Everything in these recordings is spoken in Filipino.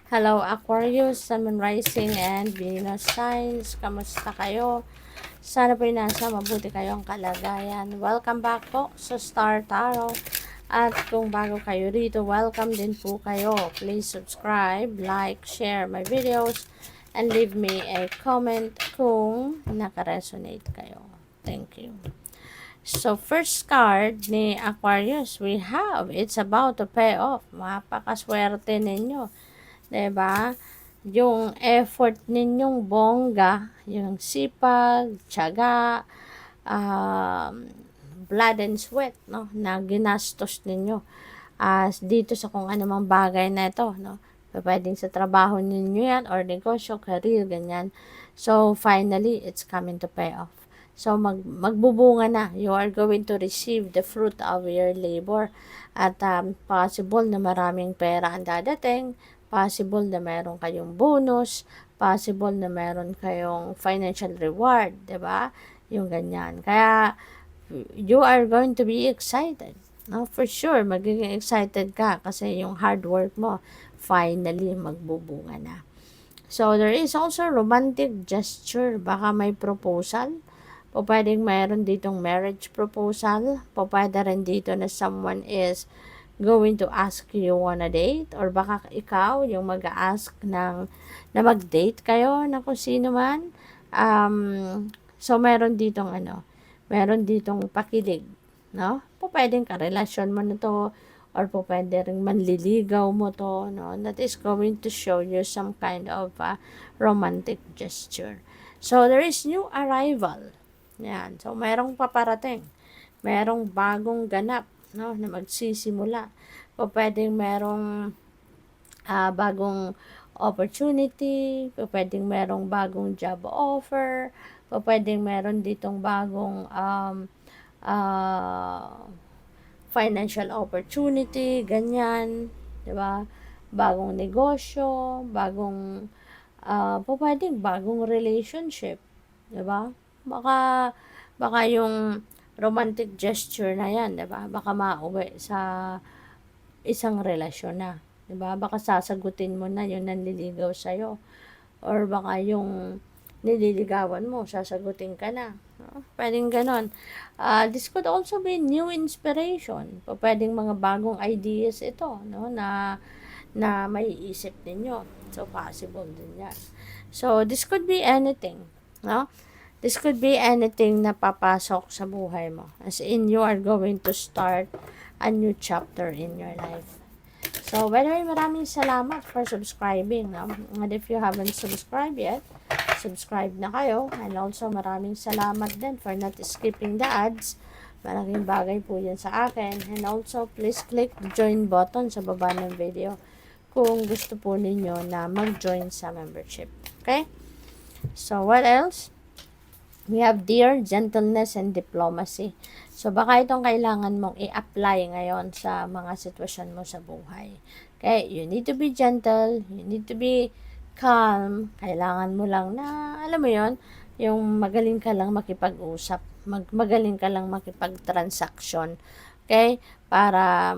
Hello Aquarius, Sun, Moon, Rising, and Venus signs. Kamusta kayo? Sana po nasa mabuti kayong kalagayan. Welcome back po sa Star Tarot. At kung bago kayo rito, welcome din po kayo. Please subscribe, like, share my videos, and leave me a comment kung nakaresonate kayo. Thank you. So, first card ni Aquarius, we have, it's about to pay off. Mapakaswerte ninyo. 'Di ba? Yung effort ninyong bongga, yung sipag, tiyaga, um, blood and sweat, no, na ginastos ninyo dito sa kung anumang bagay na ito, no. Pwedeng sa trabaho ninyo yan or negosyo, career, ganyan. So, finally, it's coming to pay off. So, magbubunga na. You are going to receive the fruit of your labor. At possible na maraming pera ang dadating. Possible na meron kayong bonus. Possible na meron kayong financial reward. 'Di ba? Yung ganyan. Kaya, you are going to be excited. No, for sure, magiging excited ka kasi yung hard work mo finally magbubunga na. So, there is also romantic gesture. Baka may proposal. O pwedeng mayroon ditong marriage proposal. O pwede rin dito na someone is going to ask you on a date. Or baka ikaw yung mag-ask na mag-date kayo na kung sino man. So, meron ditong meron ditong pakilig. No? O pwedeng karelasyon mo na to or po pwede rin manliligaw mo to, no? That is going to show you some kind of romantic gesture. So, there is new arrival. Yan. So, merong paparating. Merong bagong ganap, no, na magsisimula. O pwedeng merong bagong opportunity, o pwedeng merong bagong job offer, o pwedeng meron ditong bagong financial opportunity, ganyan, 'di ba? Bagong negosyo, bagong pwedeng bagong relationship, 'di ba? Baka yung romantic gesture na 'yan, 'di ba? Baka mauwi sa isang relasyon na, 'di ba? Baka sasagutin mo na yung nanliligaw sa iyo or baka yung nililigawan mo, sasagutin ka na. No? Pwedeng ganon. This could also be new inspiration. Pwedeng mga bagong ideas ito, no, na may isip ninyo. So, possible din yan. So, this could be anything, no? This could be anything na papasok sa buhay mo. As in, you are going to start a new chapter in your life. So, by the way, maraming salamat for subscribing. No? And if you haven't subscribed yet, subscribe na kayo. And also, maraming salamat din for not skipping the ads. Malaking bagay po yan sa akin. And also, please click the join button sa baba ng video kung gusto po ninyo na mag-join sa membership. Okay? So, what else? We have dear, gentleness, and diplomacy. So, baka itong kailangan mong i-apply ngayon sa mga sitwasyon mo sa buhay. Okay? You need to be gentle. You need to be calm. Kailangan mo lang na, alam mo yon, yung magaling ka lang makipag-usap. Magaling ka lang makipag-transaction. Okay? Para,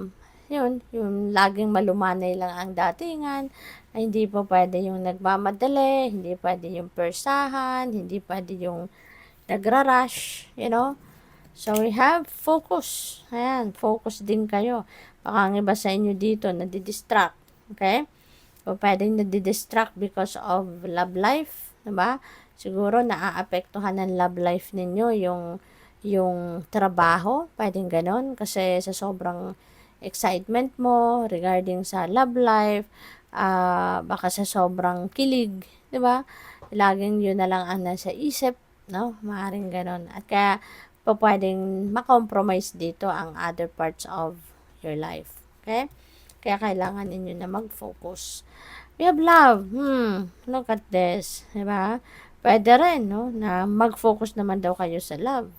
yun, yung laging malumanay lang ang datingan. Ay, hindi po pwede yung nagmamadali. Hindi pwede yung persahan. Hindi pwede yung nagra-rush, you know. So, we have focus. Ayan, focus din kayo. Baka ang iba sa inyo dito, nadidistract. Okay? O pwedeng nadidistract because of love life. Diba? Siguro, naaapektuhan ng love life ninyo yung trabaho. Pwedeng ganon. Kasi sa sobrang excitement mo regarding sa love life, baka sa sobrang kilig, diba? Laging yun na lang ang nasa isip, no? Maaring ganon. At kaya, pwedeng makompromise dito ang other parts of your life. Okay? Kaya kailangan ninyo na mag-focus. We have love. Look at this. Diba? Pwede rin, no? Na mag-focus naman daw kayo sa love.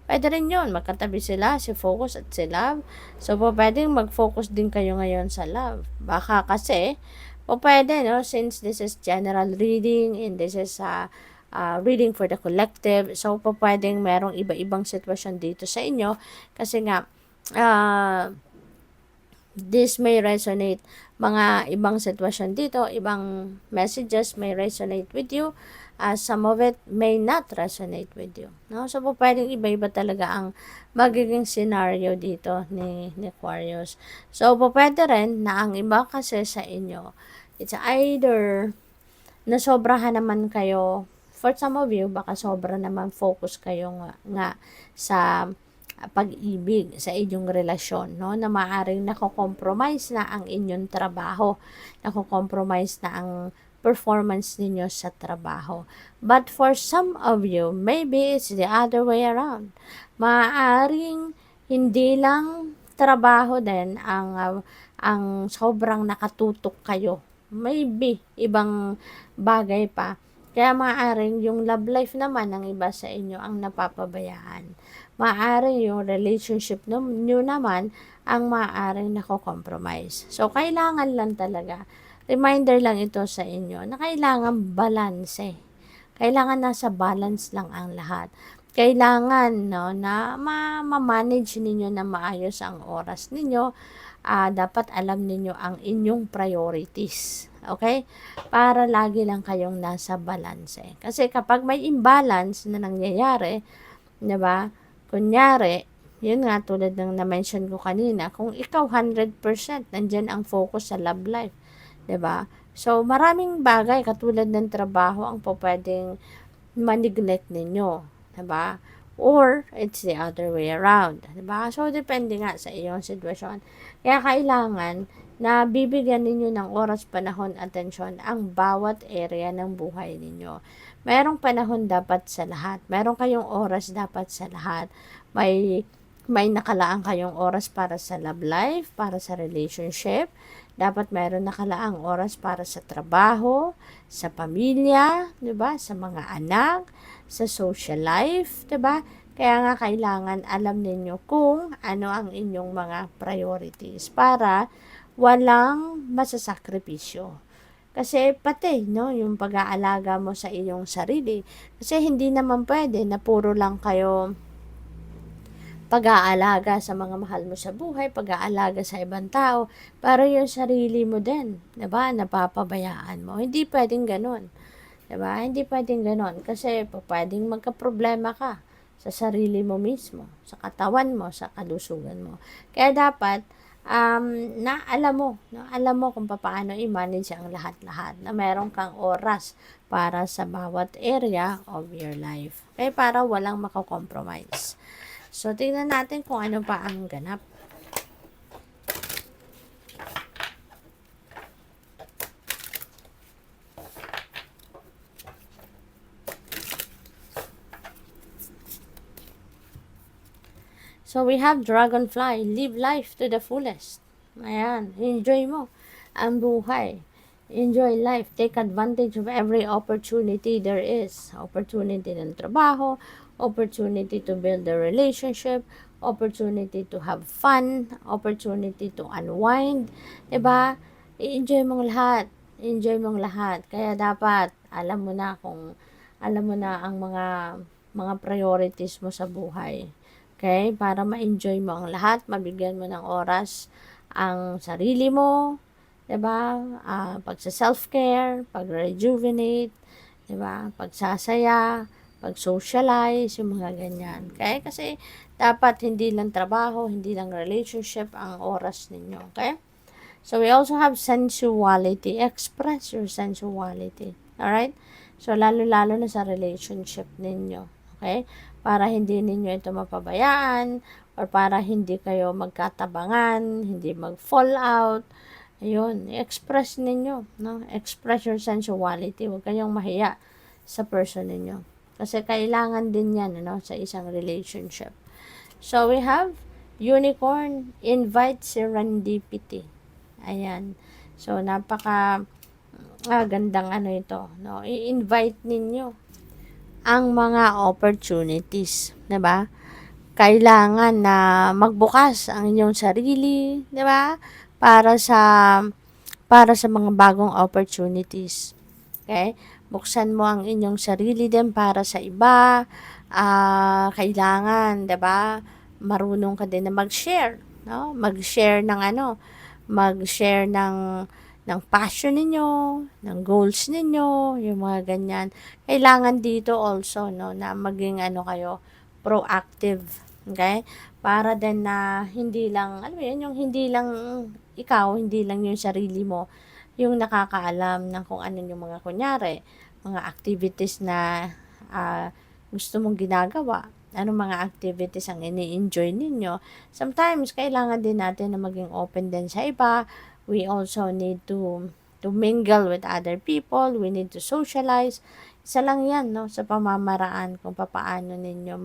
Pwede rin yun. Magkatabi sila, si focus at si love. So, pwedeng mag-focus din kayo ngayon sa love. Baka kasi, pwede, no? Since this is general reading and this is reading for the collective. So, pwedeng merong iba-ibang sitwasyon dito sa inyo. Kasi nga, this may resonate mga ibang sitwasyon dito, ibang messages may resonate with you, some of it may not resonate with you, no? So pwedeng iba-iba talaga ang magiging scenario dito ni Aquarius. So pwede rin na ang iba kasi sa inyo, it's either nasobrahan naman kayo. For some of you, baka sobra naman focus kayo nga sa pag-ibig sa inyong relasyon, no? Na maaaring nako-compromise na ang inyong trabaho, nako-compromise na ang performance ninyo sa trabaho. But for some of you, maybe it's the other way around. Maaaring hindi lang trabaho din ang sobrang nakatutok kayo. Maybe ibang bagay pa. Kaya maaaring yung love life naman ng iba sa inyo ang napapabayaan. Maaaring yung relationship nyo naman ang maaaring nako-compromise. So, kailangan lang talaga, reminder lang ito sa inyo na kailangan balance. Kailangan nasa balance lang ang lahat. Kailangan no, na ma-manage ninyo na maayos ang oras ninyo. Dapat alam ninyo ang inyong priorities. Okay? Para lagi lang kayong nasa balance. Kasi kapag may imbalance na nangyayari, 'di ba? Kunyari, yun nga tulad ng na-mention ko kanina, kung ikaw 100% nandiyan ang focus sa love life, 'di ba? So maraming bagay katulad ng trabaho ang pwedeng ma-neglect ninyo, 'di ba? Or it's the other way around, 'di ba? So depende nga sa iyong sitwasyon. Kaya kailangan na bibigyan ninyo ng oras, panahon, atensyon ang bawat area ng buhay ninyo. Merong panahon dapat sa lahat. Meron kayong oras dapat sa lahat. May nakalaan kayong oras para sa love life, para sa relationship. Dapat meron nakalaang oras para sa trabaho, sa pamilya, 'di ba? Sa mga anak, sa social life, 'di ba? Kaya nga kailangan alam ninyo kung ano ang inyong mga priorities para walang masasakripisyo. Kasi pati, no, yung pag-aalaga mo sa iyong sarili. Kasi hindi naman pwede na puro lang kayo pag-aalaga sa mga mahal mo sa buhay, pag-aalaga sa ibang tao, para yung sarili mo din, 'di ba? Napapabayaan mo. Hindi pwedeng ganoon. 'Di ba? Hindi pwedeng ganoon kasi pwedeng magka-problema ka sa sarili mo mismo, sa katawan mo, sa kalusugan mo. Kaya dapat na alam mo kung paano i-manage ang lahat-lahat, na meron kang oras para sa bawat area of your life. Okay, para walang mako-compromise. So, tingnan natin kung ano pa ang ganap. So, we have Dragonfly. Live life to the fullest. Ayan. Enjoy mo ang buhay. Enjoy life. Take advantage of every opportunity there is. Opportunity ng trabaho, opportunity to build a relationship, opportunity to have fun, opportunity to unwind. Diba? I-enjoy mong lahat. Enjoy mong lahat. Kaya dapat, alam mo na ang mga priorities mo sa buhay. Okay? Para ma-enjoy mo ang lahat, mabigyan mo ng oras ang sarili mo, 'di ba? Pagsa-self-care, pag-rejuvenate, 'di ba? Pagsasaya, pag-socialize, yung mga ganyan. Okay? Kasi dapat hindi lang trabaho, hindi lang relationship ang oras ninyo. Okay? So we also have sensuality. Express your sensuality. Alright? So lalo-lalo na sa relationship ninyo. Okay? Para hindi ninyo ito mapabayaan or para hindi kayo magkatabangan, hindi mag-fall out. Ayun, i-express ninyo, no? Express your sensuality. Huwag kayong mahiya sa person ninyo. Kasi kailangan din yan, no, sa isang relationship. So, we have Unicorn, invite serendipity. Ayan. So, gandang ito, no? I-invite ninyo ang mga opportunities, 'di ba? Kailangan na magbukas ang inyong sarili, 'di ba? Para sa mga bagong opportunities. Okay? Buksan mo ang inyong sarili din para sa iba. Kailangan, 'di ba? Marunong ka din na mag-share, no? Mag-share ng mag-share ng passion ninyo, ng goals ninyo, yung mga ganyan. Kailangan dito also, no, na maging kayo, proactive. Okay? Para din na hindi lang, alam mo yun, yung hindi lang ikaw, hindi lang yung sarili mo, yung nakakaalam ng kung ano yung mga kunyari, mga activities na gusto mong ginagawa. Anong mga activities ang ini-enjoy ninyo. Sometimes, kailangan din natin na maging open din sa iba. We also need to mingle with other people. We need to socialize. Isa lang yan, no, sa pamamaraan kung papaano ninyo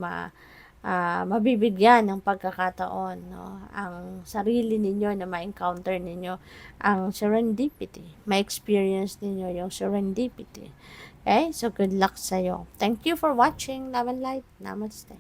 mabibigyan ng pagkakataon, no, ang sarili ninyo na ma-encounter ninyo ang serendipity. Ma-experience ninyo yung serendipity. Okay? So, good luck sa'yo. Thank you for watching. Love and light. Namaste.